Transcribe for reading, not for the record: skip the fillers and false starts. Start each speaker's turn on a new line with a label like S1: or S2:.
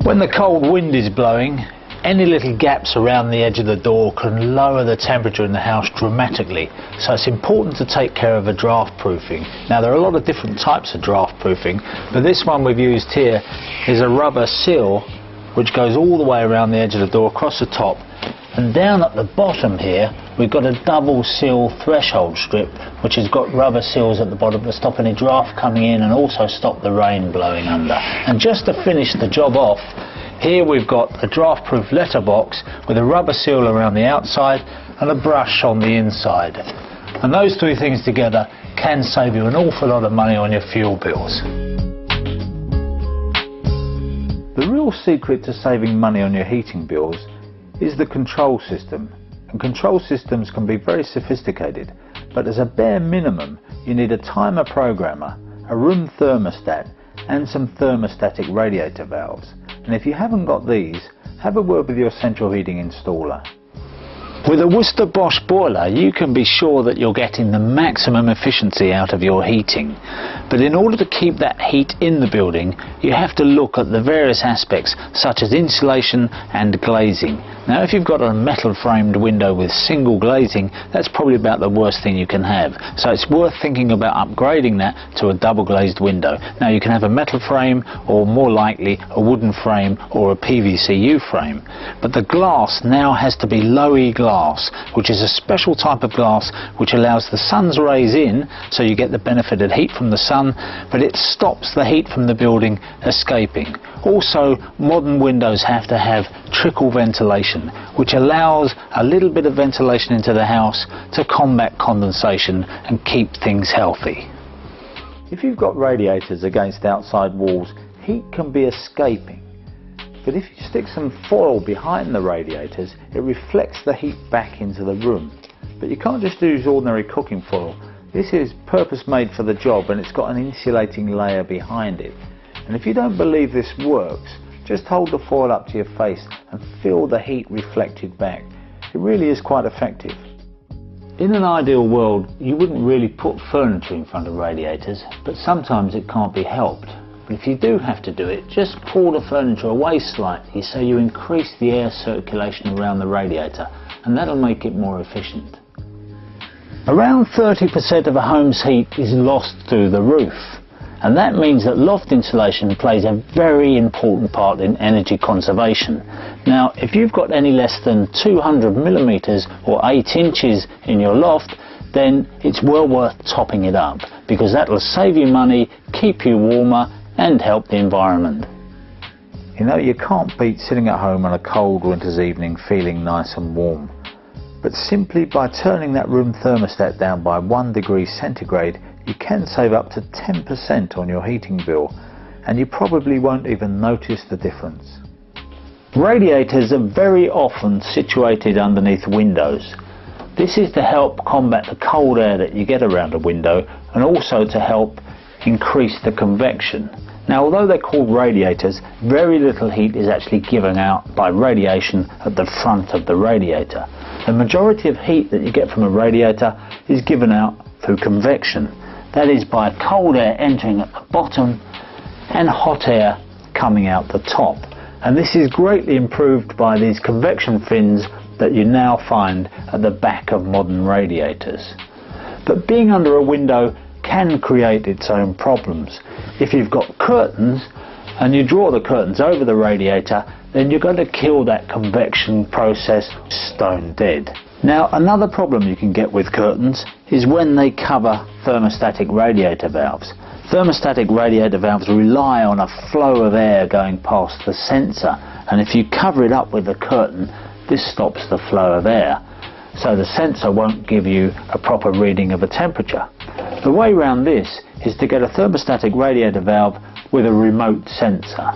S1: When the cold wind is blowing, any little gaps around the edge of the door can lower the temperature in the house dramatically, so it's important to take care of a draft proofing. Now there are a lot of different types of draft proofing, but this one we've used here is a rubber seal which goes all the way around the edge of the door across the top, and down at the bottom here we've got a double seal threshold strip which has got rubber seals at the bottom to stop any draft coming in and also stop the rain blowing under. And just to finish the job off, here we've got a draft-proof letterbox with a rubber seal around the outside and a brush on the inside. And those three things together can save you an awful lot of money on your fuel bills. The real secret to saving money on your heating bills is the control system. And control systems can be very sophisticated, but as a bare minimum you need a timer programmer, a room thermostat and some thermostatic radiator valves. And if you haven't got these, have a word with your central heating installer. With a Worcester Bosch boiler you can be sure that you're getting the maximum efficiency out of your heating. But in order to keep that heat in the building you have to look at the various aspects such as insulation and glazing. Now if you've got a metal framed window with single glazing, that's probably about the worst thing you can have. So it's worth thinking about upgrading that to a double glazed window. Now you can have a metal frame or more likely a wooden frame or a PVCU frame. But the glass now has to be low E glass, which is a special type of glass which allows the sun's rays in, so you get the benefit of heat from the sun, but it stops the heat from the building escaping. Also, modern windows have to have trickle ventilation, which allows a little bit of ventilation into the house to combat condensation and keep things healthy. If you've got radiators against outside walls, heat can be escaping. But if you stick some foil behind the radiators, it reflects the heat back into the room. But you can't just use ordinary cooking foil. This is purpose made for the job and it's got an insulating layer behind it. And if you don't believe this works, just hold the foil up to your face and feel the heat reflected back. It really is quite effective. In an ideal world, you wouldn't really put furniture in front of radiators, but sometimes it can't be helped. But if you do have to do it, just pull the furniture away slightly so you increase the air circulation around the radiator, and that'll make it more efficient. Around 30% of a home's heat is lost through the roof. And that means that loft insulation plays a very important part in energy conservation. Now, if you've got any less than 200 millimeters or 8 inches in your loft, then it's well worth topping it up, because that will save you money, keep you warmer and help the environment. You know, you can't beat sitting at home on a cold winter's evening feeling nice and warm. But simply by turning that room thermostat down by 1 degree centigrade, you can save up to 10% on your heating bill, and you probably won't even notice the difference. Radiators are very often situated underneath windows. This is to help combat the cold air that you get around a window, and also to help increase the convection. Now, although they're called radiators, very little heat is actually given out by radiation at the front of the radiator. The majority of heat that you get from a radiator is given out through convection. That is by cold air entering at the bottom and hot air coming out the top. And this is greatly improved by these convection fins that you now find at the back of modern radiators. But being under a window can create its own problems. If you've got curtains and you draw the curtains over the radiator, then you're going to kill that convection process stone dead. Now, another problem you can get with curtains is when they cover thermostatic radiator valves. Thermostatic radiator valves rely on a flow of air going past the sensor, and if you cover it up with a curtain, this stops the flow of air, so the sensor won't give you a proper reading of a temperature. The way around this is to get a thermostatic radiator valve with a remote sensor.